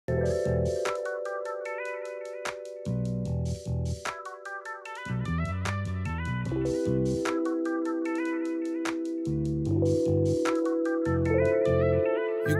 You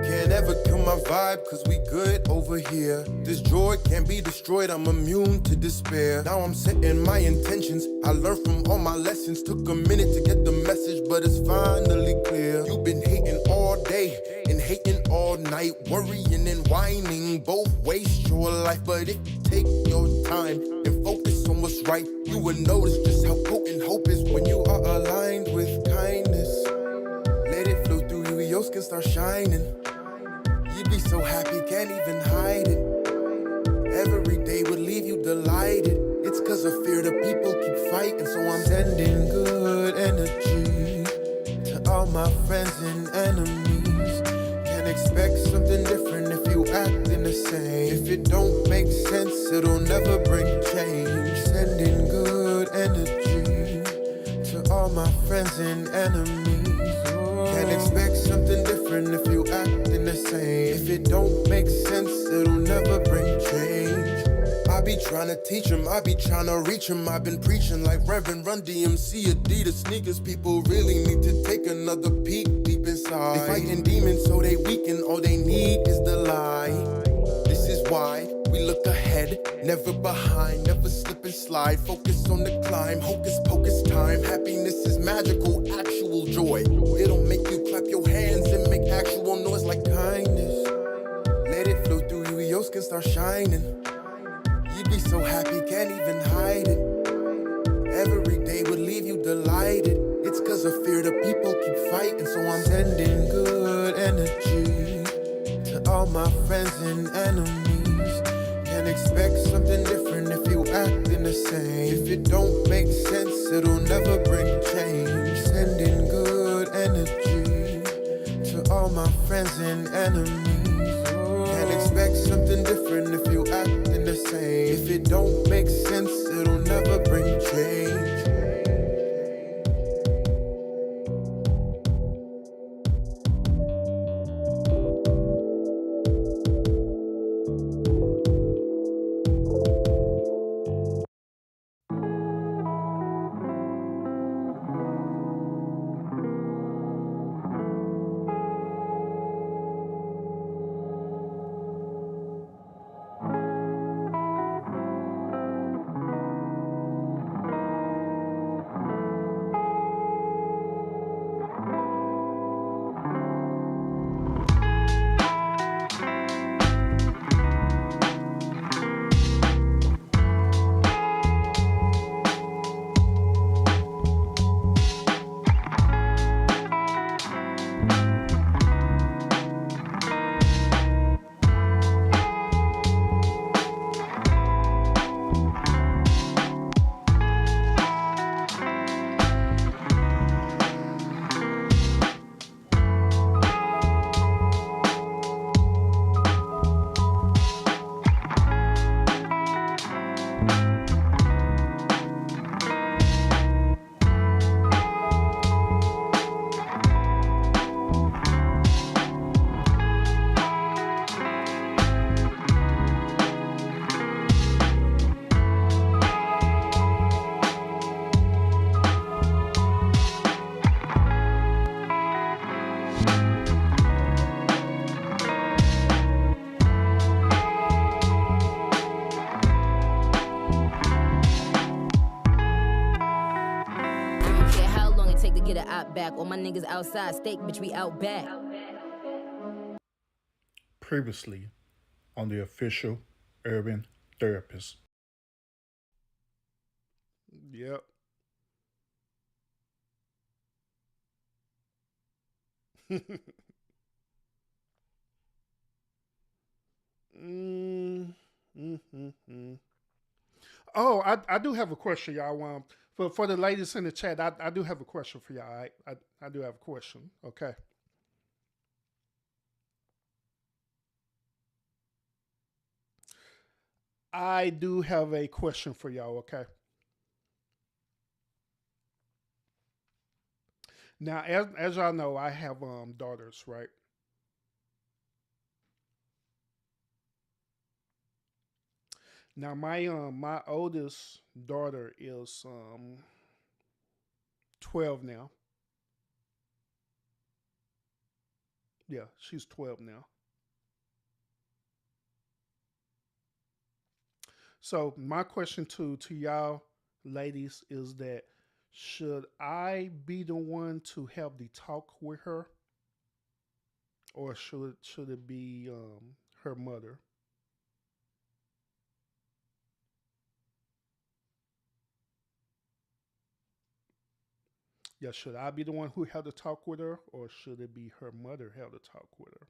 can't ever kill my vibe, cause we good over here. This joy can't be destroyed, I'm immune to despair. Now I'm setting my intentions, I learned from all my lessons. Took a minute to get the message, but it's finally clear. You've been hating all day, and hating all night. Worrying and whining, both waste your life. But if you take your time and focus on what's right, you will notice just how potent hope is when you are aligned with kindness. Let it flow through you, your skin start shining. You'd be so happy, can't even hide it. Every day would leave you delighted. It's cause of fear the people keep fighting. So I'm sending good energy to all my friends and enemies. Can't expect something different if you acting the same. If it don't make sense, it'll never bring change. Sending good energy to all my friends and enemies. Can't expect something different if you acting the same. If it don't make sense, it'll never bring change. I be trying to teach them, I be trying to reach them. I've been preaching like Reverend Run DMC, Adidas sneakers. People really need to take another peek deep inside. They fighting demons so they weaken, all they need is the lie. This is why we look ahead, never behind, never slip and slide. Focus on the climb, hocus pocus time. Happiness is magical, actual joy. It'll make you clap your hands and make actual noise like kindness. Let it flow through you, your skin start shining. You'd be so happy, can't even hide it. Every day would leave you delighted. It's cause of fear the people keep fighting. So I'm sending good energy to all my friends and enemies. Can't expect something different if you acting the same. If it don't make sense, it'll never bring change. Sending good energy to all my friends and enemies. Can't expect something different if you acting the same. If it don't make sense, it'll never bring change. Back. All my niggas outside, steak, bitch, we out back. Previously on the official Urban Therapist. Yep. Oh, I do have a question, y'all. For the ladies in the chat, I do have a question for y'all. Right? I do have a question. Okay. I do have a question for y'all. Okay. Now, as y'all know, I have daughters, right? Now my oldest daughter is 12 now. Yeah, she's 12 now. So my question to y'all ladies is that should I be the one to have the talk with her, or should it be her mother? Yeah, should I be the one who had to talk with her, or should it be her mother have to talk with her?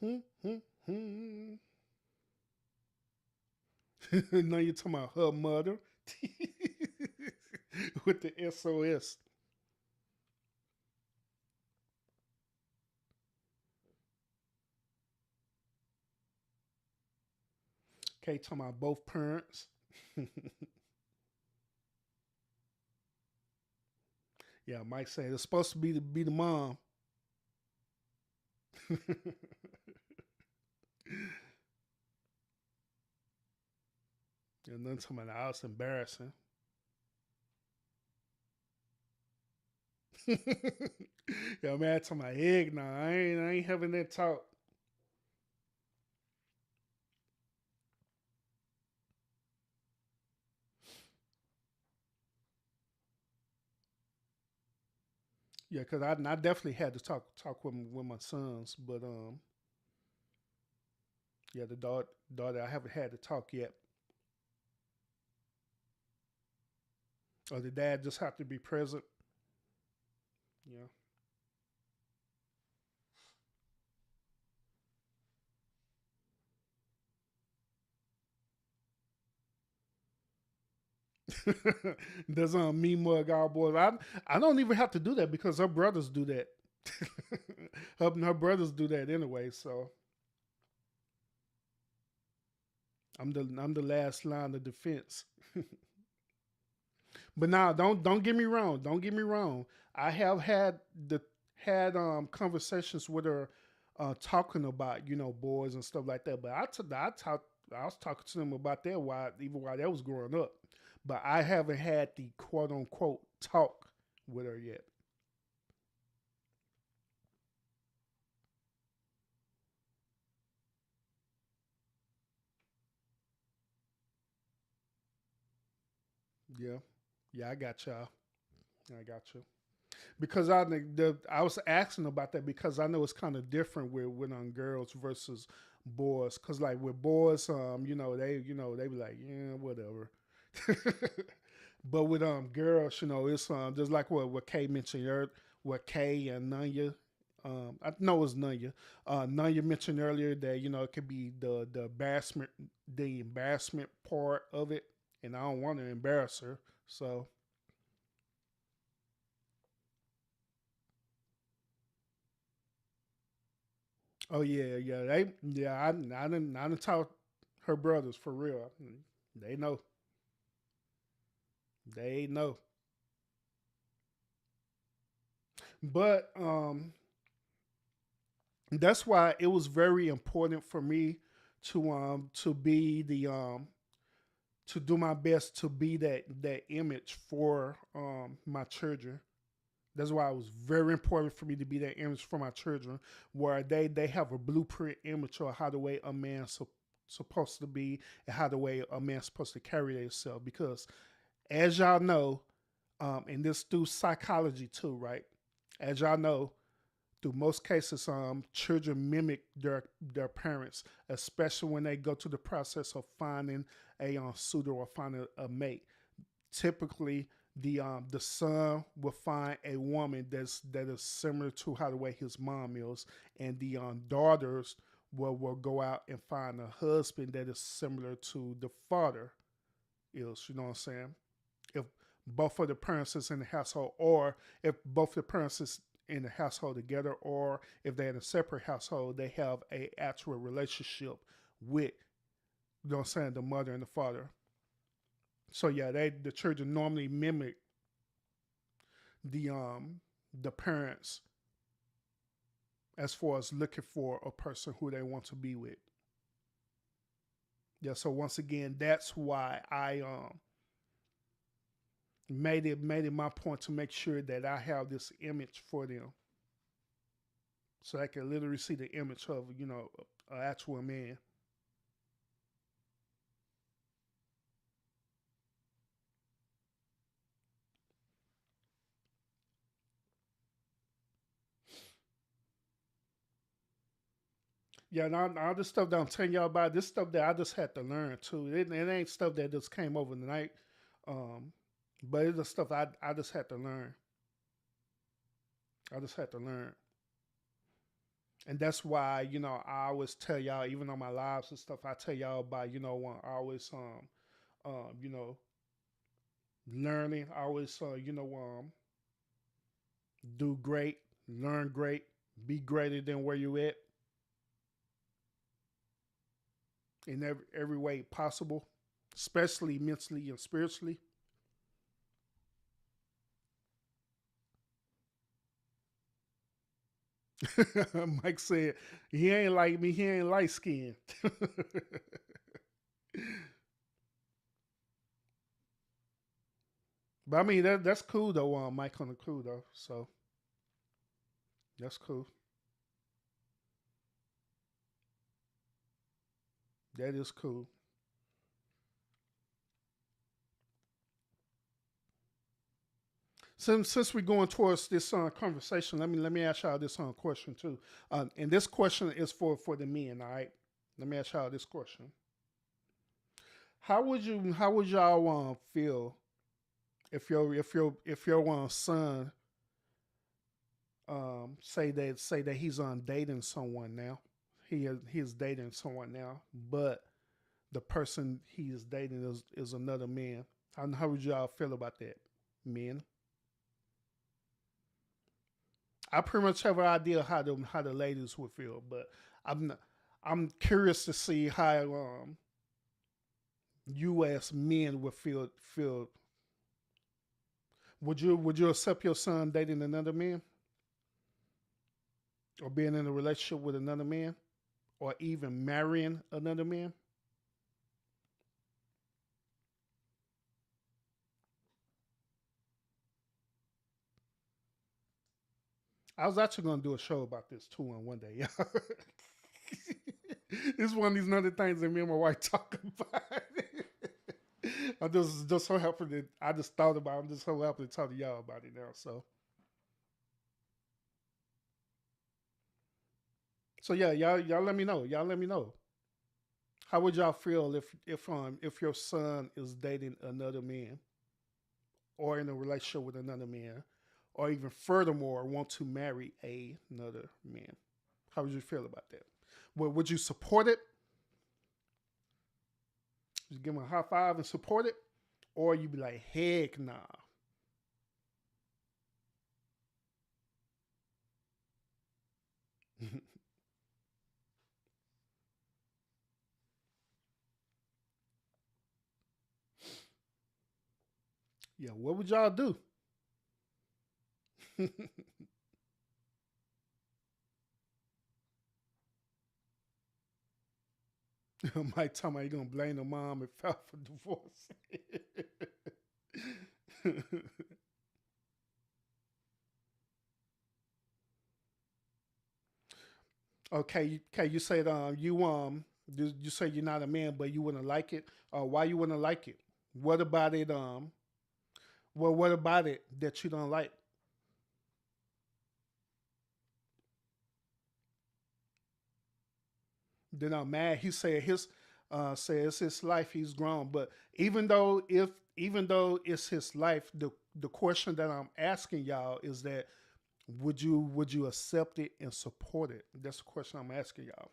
Hmm, hmm, hmm. Now you're talking about her mother with the SOS. Okay, talking about both parents. Yeah, Mike said it's supposed to be the mom. And then talking about that was embarrassing. Yeah, man, talking about egg now. I ain't having that talk. Yeah, because I definitely had to talk with my sons, but yeah, the daughter I haven't had to talk yet. Or the dad just have to be present. Yeah. That's me mug our boys. I don't even have to do that because her brothers do that. Her brothers do that anyway. So I'm the last line of defense. But now don't get me wrong. Don't get me wrong. I have the had conversations with her, talking about boys and stuff like that. But I was talking to them about that while that was growing up. But I haven't had the quote unquote talk with her yet. Yeah, yeah, I got y'all. I got you. Because I was asking about that because I know it's kind of different with on girls versus boys. Because like with boys, they be like, yeah, whatever. But with girls, it's just like what Kay mentioned earlier, what Kay and Nanya. I know it's Nanya. Nanya mentioned earlier that it could be the embarrassment part of it, and I don't want to embarrass her. So, oh yeah, yeah, I didn't taught her brothers for real. They know, they know. But that's why it was very important for me to be to do my best to be that image for my children. That's why it was very important for me to be that image for my children, where they have a blueprint image of how the way a man's supposed to be and how the way a man's supposed to carry themselves. Because as y'all know, and this through psychology too, right? As y'all know, through most cases, children mimic their parents, especially when they go through the process of finding a suitor or finding a mate. Typically, the son will find a woman that is similar to how the way his mom is, and the daughters will go out and find a husband that is similar to the father is. You know what I'm saying? If both of the parents is in the household, or if both the parents in the household together, or if they're in a separate household, they have a actual relationship with, you know what I'm saying, the mother and the father. So yeah, the children normally mimic the parents as far as looking for a person who they want to be with. Yeah, so once again, that's why I made it my point to make sure that I have this image for them, so I can literally see the image of, you know, an actual man. Yeah, and all this stuff that I'm telling y'all about, this stuff that I just had to learn too. It ain't stuff that just came over the night, um, but it's the stuff I just had to learn. I just had to learn. And that's why, you know, I always tell y'all, even on my lives and stuff, I tell y'all about, you know, I always you know, learning. I always you know, do great, learn great, be greater than where you at in every way possible, especially mentally and spiritually. Mike said, he ain't like me, he ain't light skinned. But I mean, that's cool though, Mike on the crew though. So that's cool. That is cool. Since we're going towards this conversation, let me ask y'all this question too. And this question is for the men. All right, let me ask y'all this question. How would y'all feel if your son say that he's dating someone now? He's dating someone now, but the person he is dating is another man. How would y'all feel about that, men? I pretty much have an idea how the ladies would feel, but I'm not, I'm curious to see how you as men would feel. Would you accept your son dating another man, or being in a relationship with another man, or even marrying another man? I was actually going to do a show about this too on one day. It's one of these other things that me and my wife talk about. I just so happy that I just thought about it. I'm just so happy to talk to y'all about it now. So yeah, y'all let me know. Y'all let me know. How would y'all feel if your son is dating another man, or in a relationship with another man, or even furthermore want to marry another man? How would you feel about that? Would you support it? Just give him a high five and support it, or you be like, heck nah. Yeah, what would y'all do? Mike talking about you gonna blame the mom and file for divorce. Okay. You said you say you're not a man, but you wouldn't like it. Why you wouldn't like it? What about it? What about it that you don't like? Then I'm mad. He said it's his life. He's grown, but even though it's his life, the question that I'm asking y'all is that would you accept it and support it? That's the question I'm asking y'all.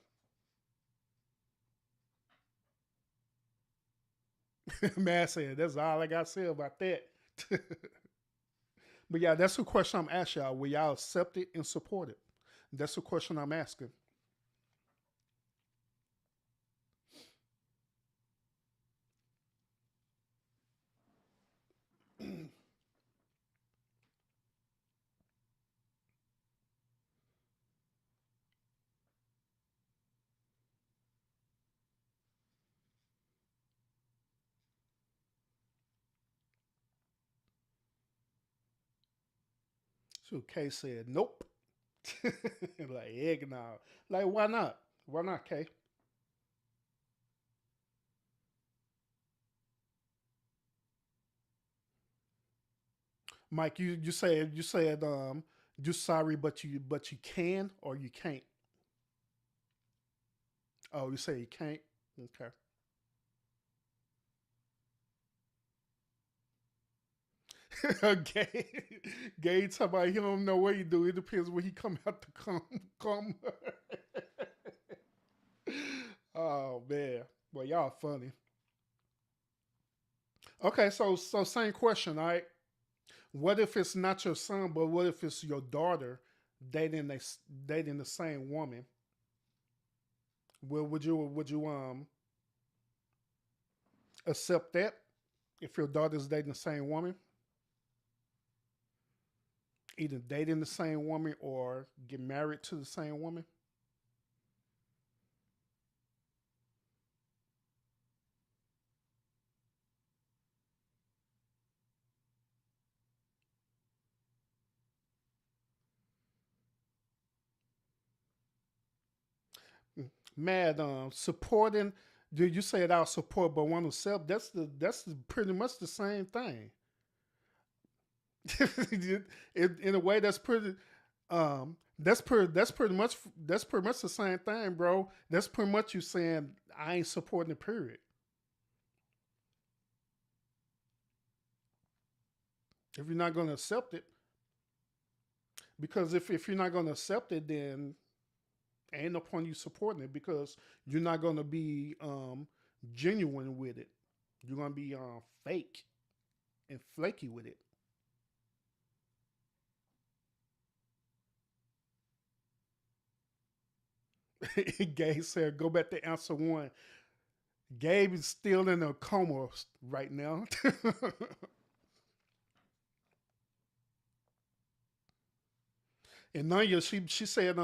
Man said that's all I got to say about that. But yeah, that's the question I'm asking y'all. Will y'all accept it and support it? That's the question I'm asking. So Kay said, nope. Like, eggnog. Like, why not? Why not, Kay? Mike, you said you sorry, but you can or you can't. Oh, you say you can't. Okay. Gay, Gay talking about he don't know what he do. It depends when he come out to come. Oh man, well y'all funny. Okay, so same question. All right, what if it's not your son, but what if it's your daughter dating they dating the same woman? Well, would you accept that if your daughter's dating the same woman, either dating the same woman or get married to the same woman? Mad supporting. Do you say it out support but want to accept? That's pretty much the same thing. In a way, that's pretty much the same thing, bro. That's pretty much you saying I ain't supporting the period. If you're not gonna accept it, because if you're not gonna accept it, then ain't no point you supporting it because you're not gonna be genuine with it. You're gonna be fake and flaky with it. Gabe said, "Go back to answer one." Gabe is still in a coma right now. And Nanya, she said,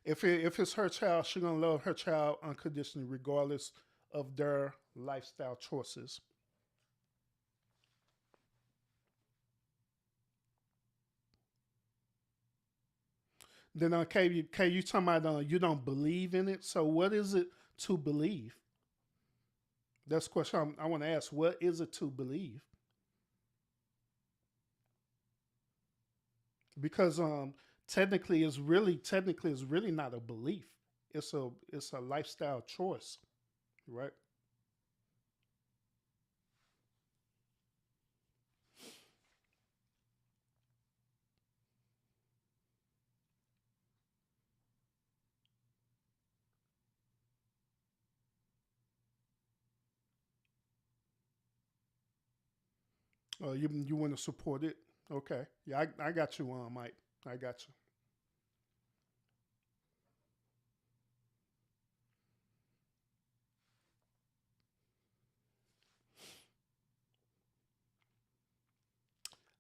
if it's her child, she gonna love her child unconditionally, regardless of their lifestyle choices. Then K, you talking about you don't believe in it. So what is it to believe? That's the question I want to ask. What is it to believe? Because technically it's really not a belief. It's a lifestyle choice, right? You want to support it? Okay. Yeah, I got you, Mike. I got you.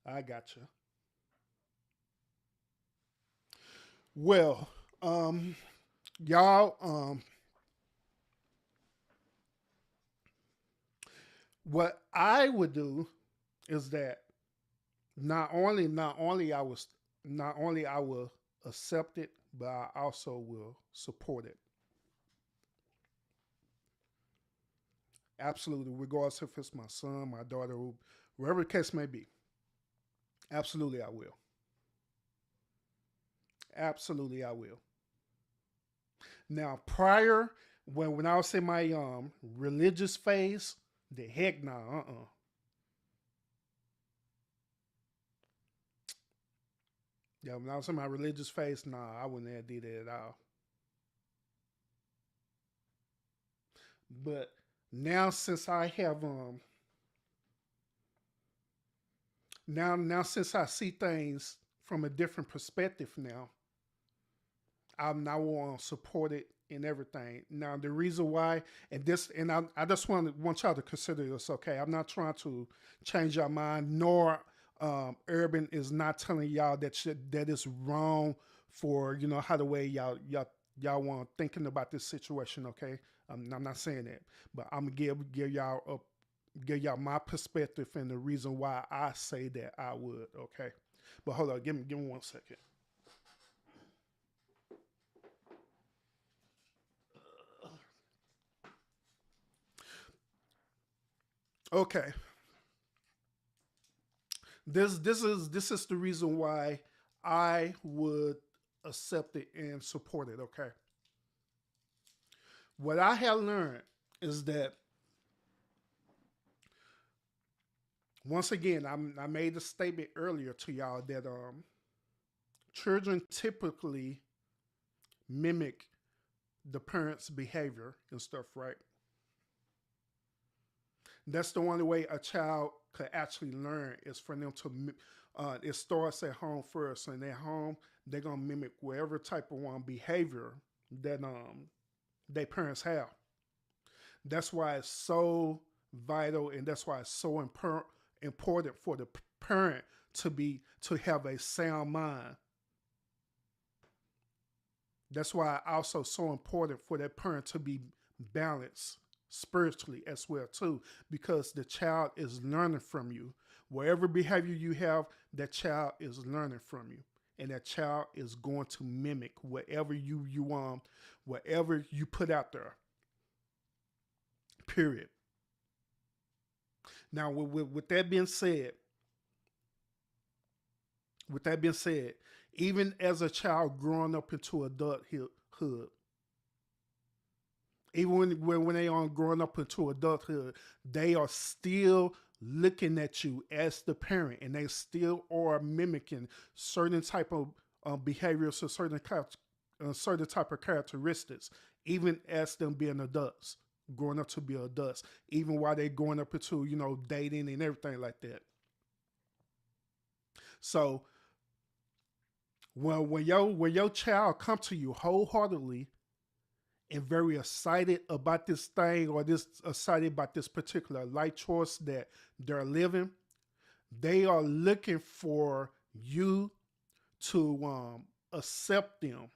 I got you. Well, y'all, what I would do is that not only I will accept it, but I also will support it. Absolutely, regardless if it's my son, my daughter, wherever the case may be. Absolutely, I will. Absolutely, I will. Now, prior when I was in my religious phase, the heck no, Yeah, when I was in my religious phase, nah, I wouldn't have did it at all. But now since I have Now since I see things from a different perspective now, I'm now want to support it in everything. Now the reason why, I just want y'all to consider this. Okay, I'm not trying to change your mind, nor Urban is not telling y'all that it's wrong for how the way y'all want thinking about this situation. Okay, I'm not saying that, but I'm gonna give y'all my perspective and the reason why I say that I would. Okay, but hold on, give me 1 second. Okay, this is the reason why I would accept it and support it. Okay, what I have learned is that once again, I made a statement earlier to y'all that children typically mimic the parents' behavior and stuff, right? That's the only way a child could actually learn is for them to. It starts at home first, and at home they're gonna mimic whatever type of behavior that their parents have. That's why it's so vital, and that's why it's so important for the parent to have a sound mind. That's why it's also so important for that parent to be balanced spiritually as well too, because the child is learning from you. Whatever behavior you have, that child is learning from you, and that child is going to mimic whatever whatever you put out there. Period. Now, with that being said, even as a child growing up into adulthood, even when they are growing up into adulthood, they are still looking at you as the parent, and they still are mimicking certain type of behaviors or certain type of characteristics, even as them being adults, growing up to be adults, even while they're growing up into dating and everything like that. So when your child come to you wholeheartedly and very excited about this thing, or this excited about this particular life choice that they're living, they are looking for you to accept them.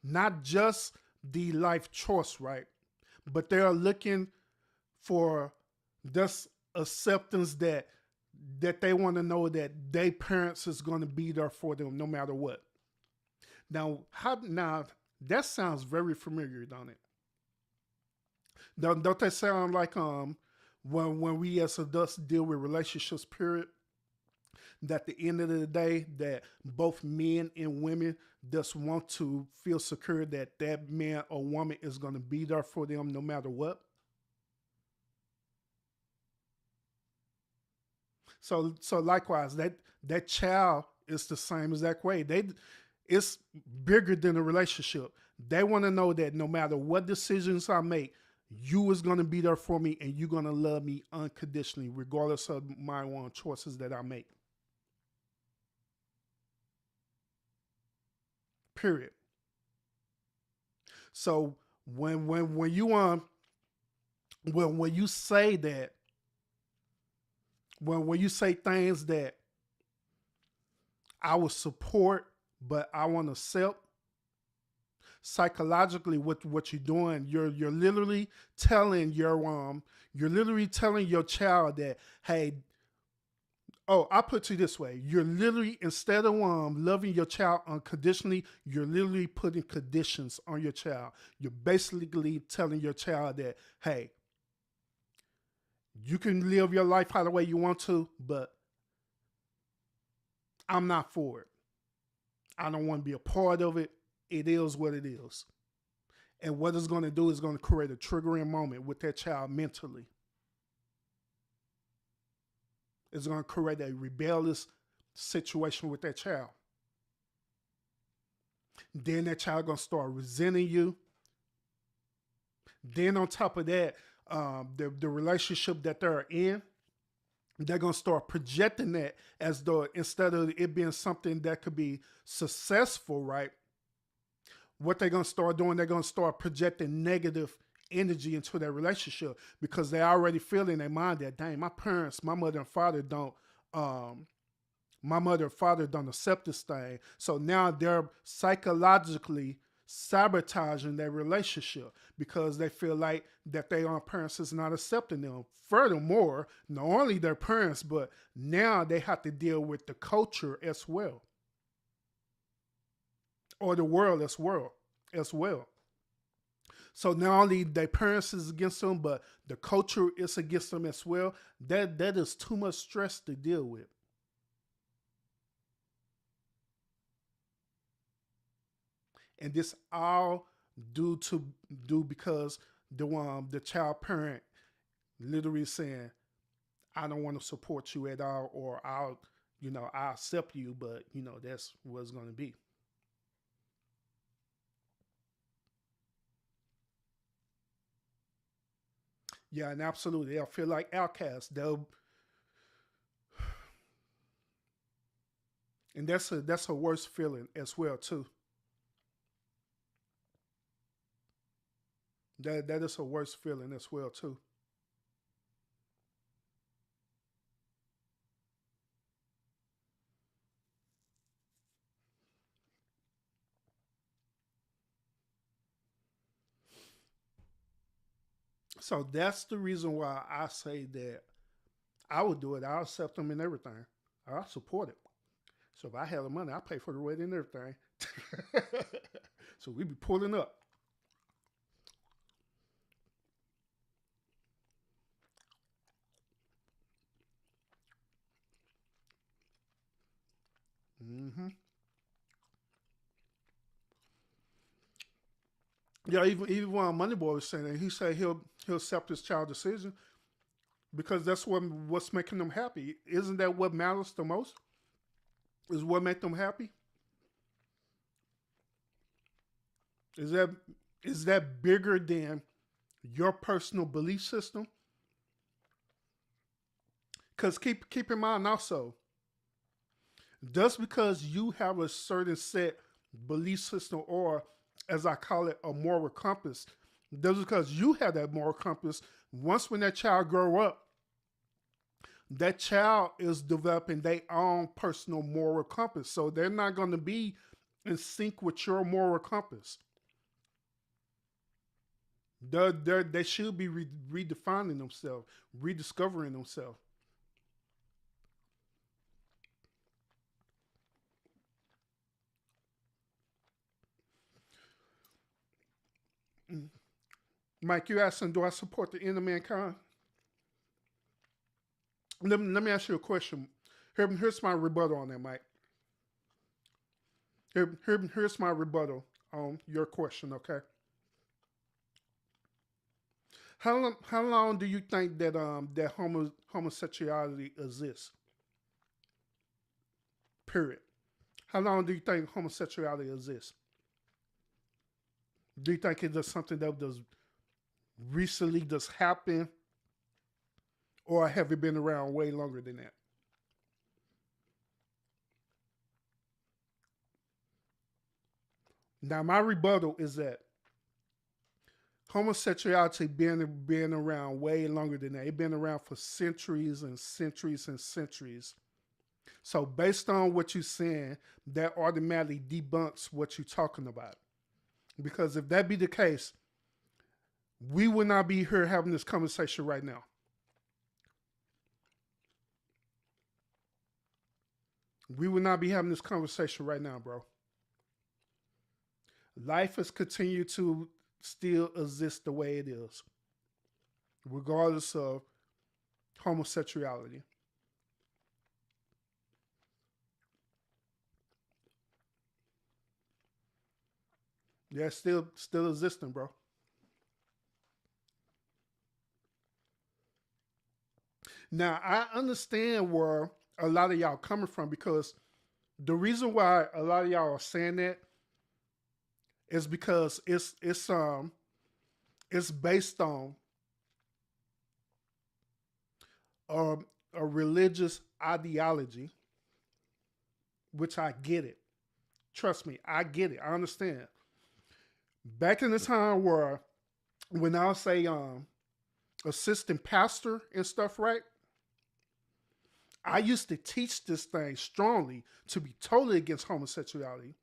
Not just the life choice, right? But they are looking for this acceptance that they want to know that their parents is going to be there for them no matter what. Now that sounds very familiar, don't it? Don't that sound like when we as adults deal with relationships, period? That at the end of the day, that both men and women just want to feel secure that that man or woman is going to be there for them no matter what. So likewise, that child is the same exact way. It's bigger than a relationship. They want to know that no matter what decisions I make, you is going to be there for me, and you're going to love me unconditionally, regardless of my own choices that I make. Period. So when you say that, when you say things that I would support but I want to accept, psychologically what you're doing, you're literally telling your child that, hey, I put it to you this way. You're literally, instead of loving your child unconditionally, you're literally putting conditions on your child. You're basically telling your child that, hey, you can live your life how the way you want to, but I'm not for it. I don't want to be a part of it. It is what it is. And what it's going to do is going to create a triggering moment with that child mentally. It's going to create a rebellious situation with that child. Then that child going to start resenting you. Then on top of that, the relationship that they're in, they're gonna start projecting that as though instead of it being something that could be successful, right? What they're gonna start doing, they're gonna start projecting negative energy into their relationship because they already feel in their mind that, dang, my parents, my mother and father don't um my mother and father don't accept this thing. So now they're psychologically sabotaging their relationship because they feel like that their own parents is not accepting them. Furthermore, not only their parents, but now they have to deal with the culture as well. Or the world as well. So not only their parents is against them, but the culture is against them as well. That is too much stress to deal with. And this all due because the child parent literally saying, I don't want to support you at all, or I'll accept you, but that's what it's gonna be. Yeah, and absolutely. They'll feel like outcasts. And that's a worse feeling as well too. That is a worse feeling as well too. So that's the reason why I say that I would do it. I'll accept them and everything. I'll support it. So if I had the money, I'll pay for the wedding and everything. So we be pulling up. Hmm. Yeah, even when Moneyball was saying that, he said he'll accept his child decision because that's what's making them happy. Isn't that what matters the most? Is what make them happy? Is that bigger than your personal belief system? Because keep in mind also, just because you have a certain set belief system, or as I call it, a moral compass, just because you have that moral compass, once when that child grow up, that child is developing their own personal moral compass. So they're not going to be in sync with your moral compass. They should be redefining themselves, rediscovering themselves. Mike, you asking, do I support the end of mankind? Let me ask you a question. Here's my rebuttal on that, Mike. Here's my rebuttal on your question, okay? How long do you think that homosexuality exists? Period. How long do you think homosexuality exists? Do you think it's just something that does recently just happen, or have it been around way longer than that? Now, my rebuttal is that homosexuality been around way longer than that. It's been around for centuries and centuries and centuries. So, based on what you're saying, that automatically debunks what you're talking about. Because if that be the case, we would not be here having this conversation right now. We would not be having this conversation right now, bro. Life has continued to still exist the way it is, regardless of homosexuality. Yeah, still existing, bro. Now I understand where a lot of y'all coming from, because the reason why a lot of y'all are saying that is because it's based on um a religious ideology, which I get it. Trust me, I get it. I understand. Back in the time where when I say assistant pastor and stuff, right? I used to teach this thing strongly to be totally against homosexuality.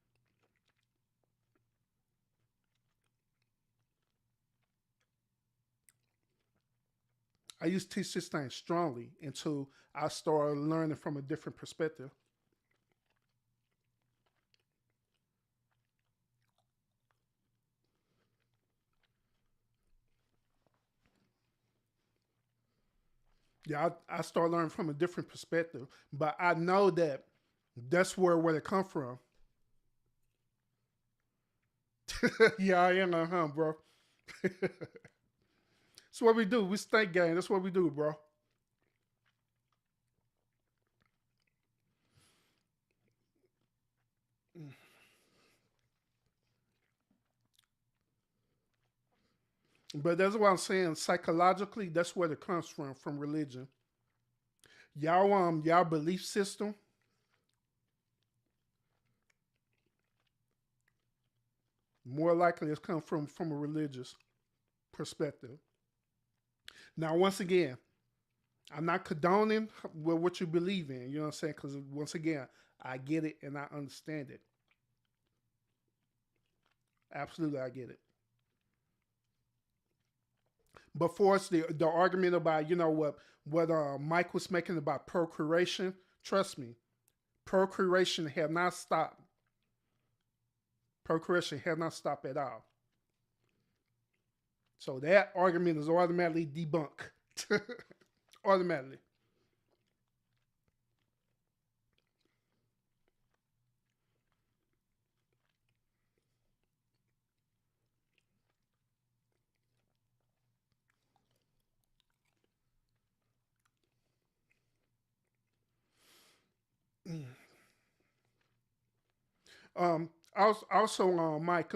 I used to teach this thing strongly until I started learning from a different perspective. Yeah, I started learning from a different perspective, but I know that that's where it come from. Yeah, I am, bro. That's what we do. We stink gang. That's what we do, bro. But that's what I'm saying. Psychologically, that's where it comes from religion. Y'all belief system, more likely it's come from a religious perspective. Now, once again, I'm not condoning what you believe in. You know what I'm saying? Because once again, I get it and I understand it. Absolutely, I get it. But for us, the argument about what Mike was making about procreation, trust me, procreation have not stopped. Procreation have not stopped at all. So that argument is automatically debunked. Automatically. Also, Mike,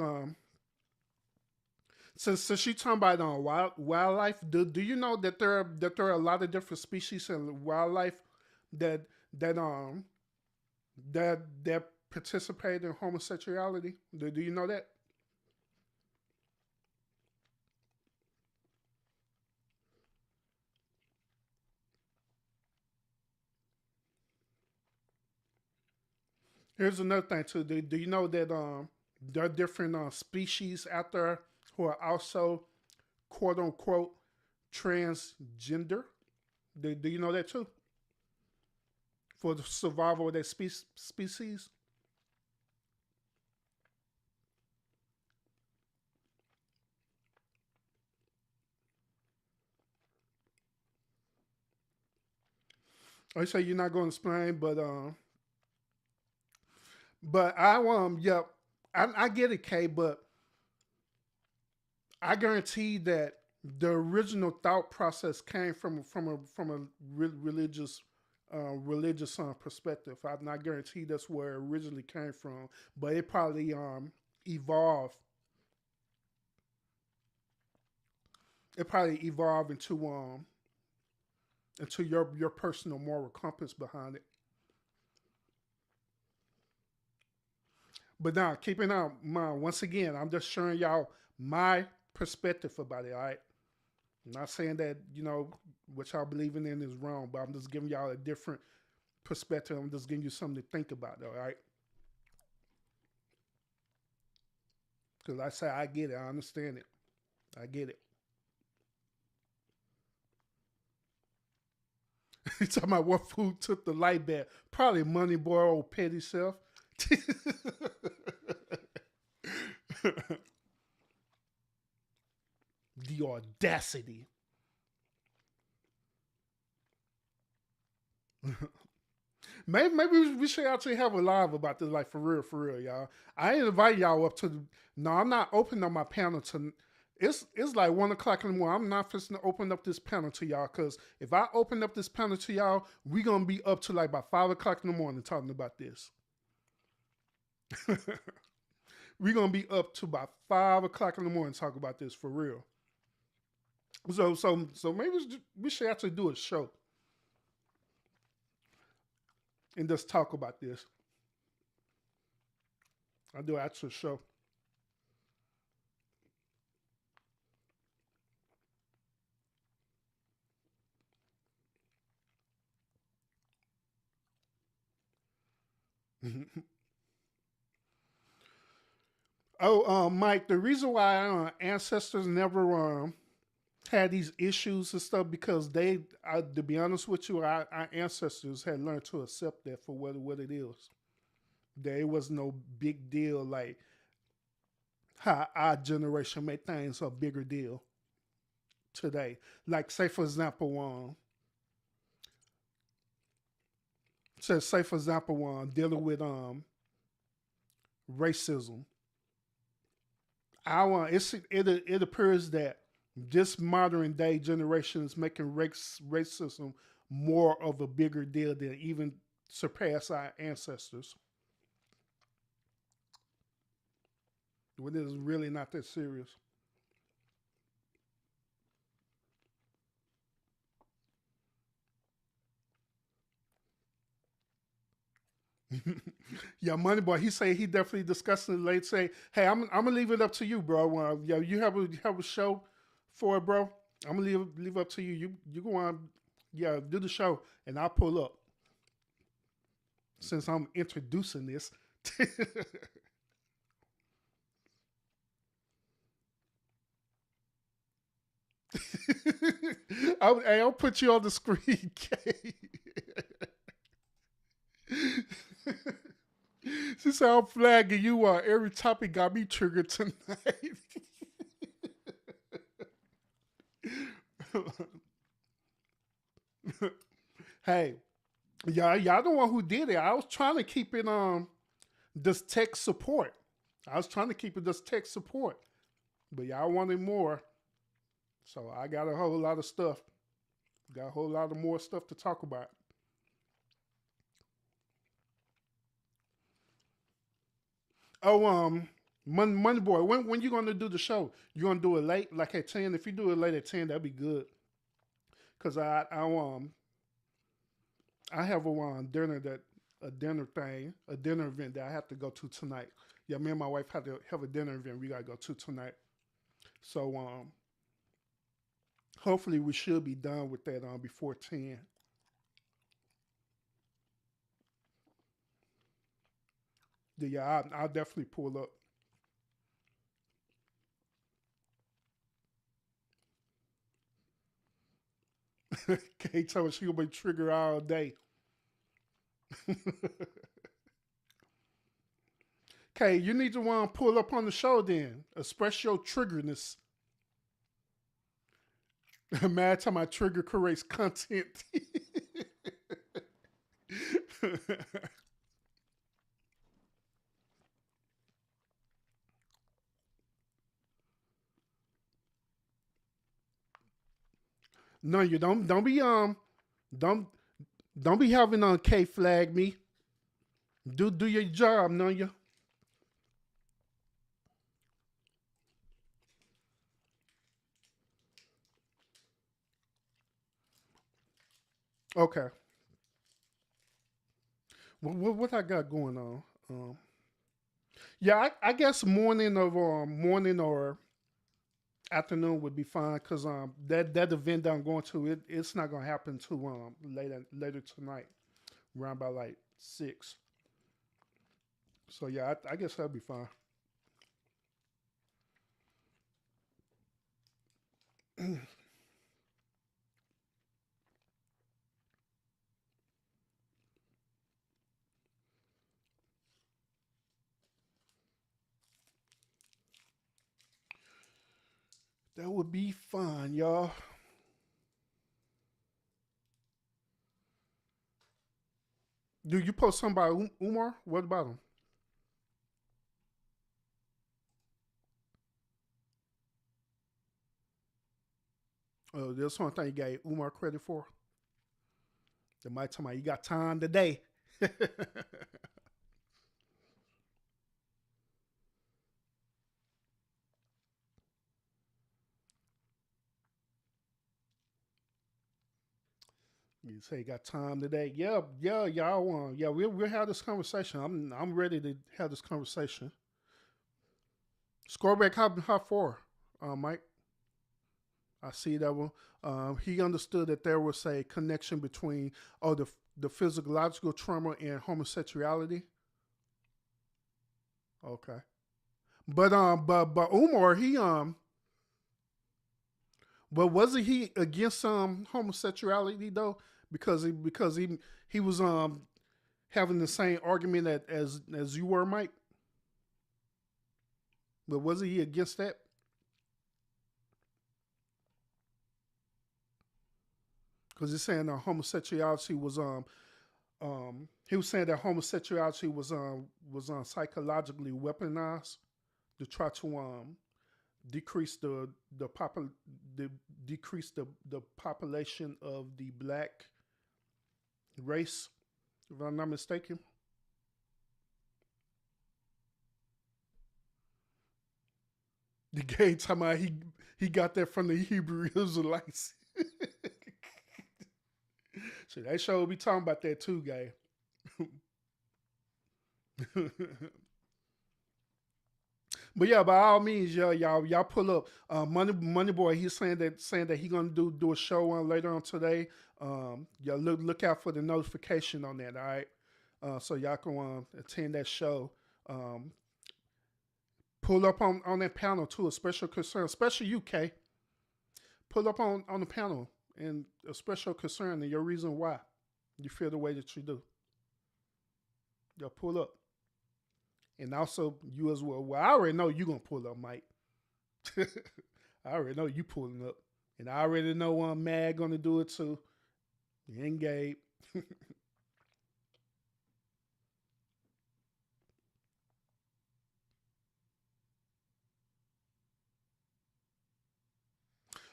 since you talking about wildlife, do you know that there are a lot of different species in wildlife that that um that participate in homosexuality? Do you know that? Here's another thing too. Do you know that there are different species out there who are also quote unquote transgender? Do you know that too? For the survival of that species. I say you're not going to explain, but yep, I get it, Kay, but I guarantee that the original thought process came from a religious perspective. I not guarantee that's where it originally came from, but it probably evolved. It probably evolved into your personal moral compass behind it. But now, keeping in mind, once again, I'm just showing y'all my perspective about it. All right, I'm not saying that what y'all believing in is wrong, but I'm just giving y'all a different perspective. I'm just giving you something to think about. All right, because I say I get it, I understand it, I get it. You talking about what food took the light back? Probably Money Boy, old petty self. The audacity. Maybe we should actually have a live about this, like for real, y'all. I ain't invite y'all up to. No, I'm not opening up my panel to. It's like 1 o'clock in the morning. I'm not fixing to open up this panel to y'all, because if I open up this panel to y'all, we gonna be up to like about 5 o'clock in the morning talking about this. We're gonna be up to about 5 o'clock in the morning talking about this for real. So maybe we should actually do a show. and just talk about this. I do an actual show. Oh, Mike, the reason why ancestors never had these issues and stuff because to be honest with you, our ancestors had learned to accept that for what it is. There was no big deal like how our generation made things a bigger deal today. Like, say for example, dealing with racism. It appears that this modern day generation is making racism more of a bigger deal than even surpass our ancestors. When it is really not that serious. Yeah, Money Boy. He say he definitely discussing it late. Say, hey, I'm gonna leave it up to you, bro. Yeah, you have a show for it, bro. I'm gonna leave up to you. You go on, yeah, do the show, and I'll pull up since I'm introducing this. I'll put you on the screen, Kay. She said, I'm flagging you. Every topic got me triggered tonight. Hey, y'all the one who did it. I was trying to keep it this tech support. I was trying to keep it this tech support. But y'all wanted more. So I got a whole lot of stuff. Got a whole lot of more stuff to talk about. Oh, Money Boy, when you gonna do the show? You gonna do it late, like at 10? If you do it late at 10, that'd be good. Cause I have a dinner event that I have to go to tonight. Yeah, me and my wife have to have a dinner event we gotta go to tonight. So hopefully we should be done with that before 10. Yeah, I'll definitely pull up. Kate told me she gonna be trigger all day. Okay, you need to pull up on the show then. Express your triggerness. Mad time I trigger corrects content. No, you don't don't don't be having on K flag me. Do your job, no you. Okay. What I got going on? Yeah, I guess morning or afternoon would be fine because that event that I'm going to it's not gonna happen till later tonight, around by like 6. So yeah, I guess that'll be fine. That would be fine, y'all. Do you post something about Umar? What about him? There's one thing you gave Umar credit for. The might tell me you got time today. You say you got time today? Yeah, y'all want? Yeah, we'll have this conversation. I'm ready to have this conversation. Score back how far, Mike? I see that one. He understood that there was a connection between the physiological trauma and homosexuality. Okay, but Umar but wasn't he against homosexuality though? Because he was having the same argument as you were, Mike. But wasn't he against that? Because he's saying that homosexuality was he was saying that homosexuality was psychologically weaponized to try to decrease the decrease the population of the black race, if I'm not mistaken. The gay talking about he got that from the Hebrew Israelites. So they sure be talking about that too, gay. But yeah, by all means, y'all pull up. Money Boy, he's saying that he gonna do a show on later on today. Y'all look out for the notification on that. All right, so y'all can attend that show. Pull up on that panel too. A special concern, especially UK. Pull up on the panel and a special concern and your reason why you feel the way that you do. Y'all pull up. And also you as well. Well, I already know you're going to pull up, Mike. I already know you pulling up. And I already know Mag going to do it too. And Gabe.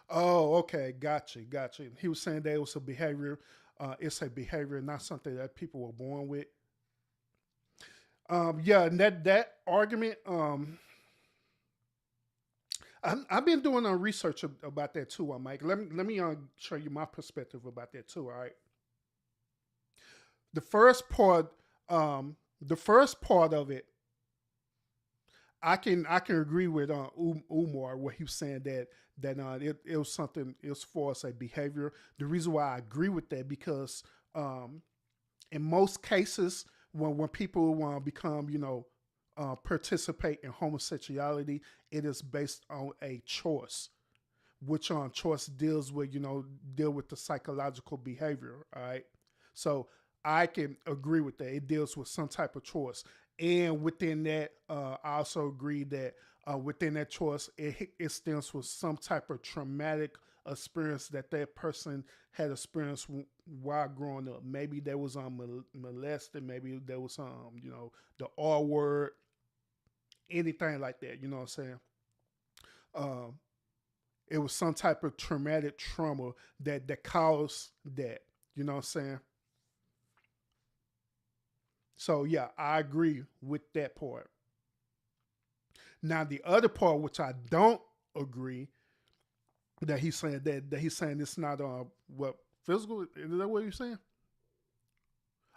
Oh, okay. Gotcha. He was saying that it was a behavior. It's a behavior, not something that people were born with. Yeah, and that argument, I've been doing research about that too, Mike. Let me show you my perspective about that too. All right. The first part of it, I can agree with Umar what he was saying that it was something. It was for us a behavior. The reason why I agree with that because in most cases when people become participate in homosexuality, it is based on a choice, which choice deals with deal with the psychological behavior. All right, so I can agree with that. It deals with some type of choice. And within that, I also agree that within that choice, it stems from some type of traumatic experience that person had experienced while growing up. Maybe there was molested. Maybe there was the R word, anything like that. You know what I'm saying? It was some type of traumatic trauma that caused that. You know what I'm saying? So yeah, I agree with that part. Now the other part, which I don't agree, that he's saying that he's saying it's not what physical. Is that what you're saying?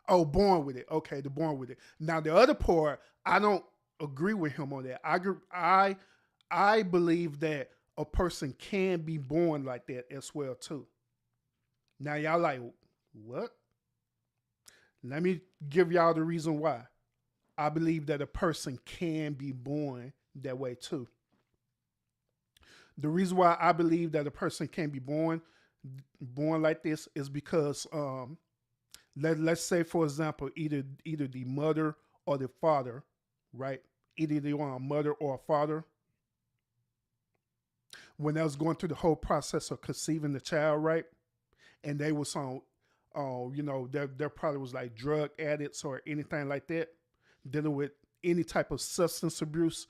Oh, born with it. Okay, the born with it. Now the other part, I don't agree with him on that. I believe that a person can be born like that as well too. Now y'all like what? Let me give y'all the reason why. I believe that a person can be born that way too. The reason why I believe that a person can be born like this is because let's say for example either the mother or the father, right? Either they want a mother or a father. When they was going through the whole process of conceiving the child, right? And they was on there probably was like drug addicts or anything like that, dealing with any type of substance abuse.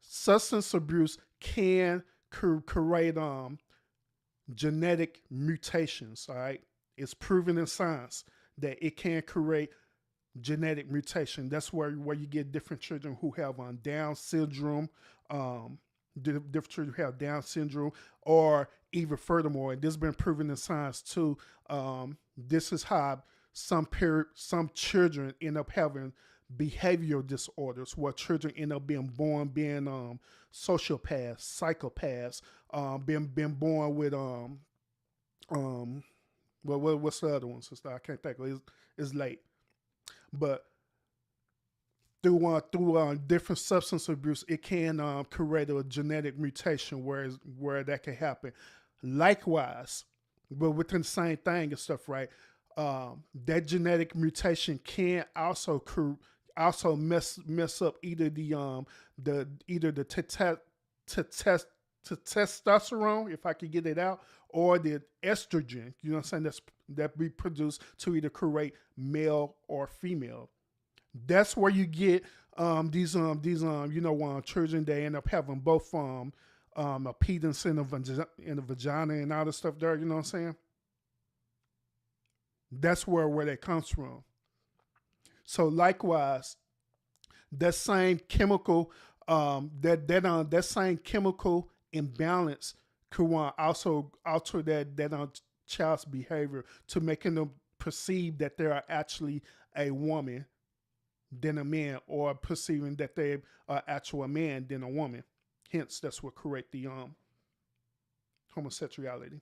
Substance abuse can create genetic mutations. All right, it's proven in science that it can create genetic mutation. That's where you get different children who have Down syndrome, different children who have Down syndrome, or even furthermore, and this has been proven in science too, This is how some children end up having behavioral disorders, where children end up being born being sociopaths, psychopaths, being born with what's the other one, sister? I can't think of it. It's late, but through different substance abuse, it can create a genetic mutation where that can happen. Likewise, but within the same thing and stuff, right? That genetic mutation can also mess up either the testosterone, if I could get it out, or the estrogen. You know what I'm saying? That be produced to either create male or female. That's where you get these children, they end up having both a penis in the vagina and all this stuff there. You know what I'm saying? That's where that comes from. So likewise, that same chemical that same chemical imbalance could also alter that child's behavior to making them perceive that they are actually a woman than a man, or perceiving that they are actual man than a woman. Hence, that's what create the homosexuality.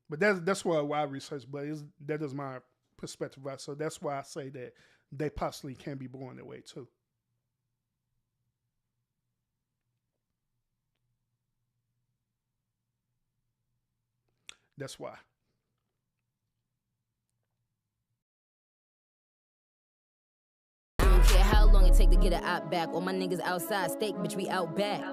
But that's what I research, but that is my perspective. Right? So that's why I say that they possibly can be born that way too. That's why. I don't care how long it take to get an op back. All my niggas outside, steak, bitch, we out back.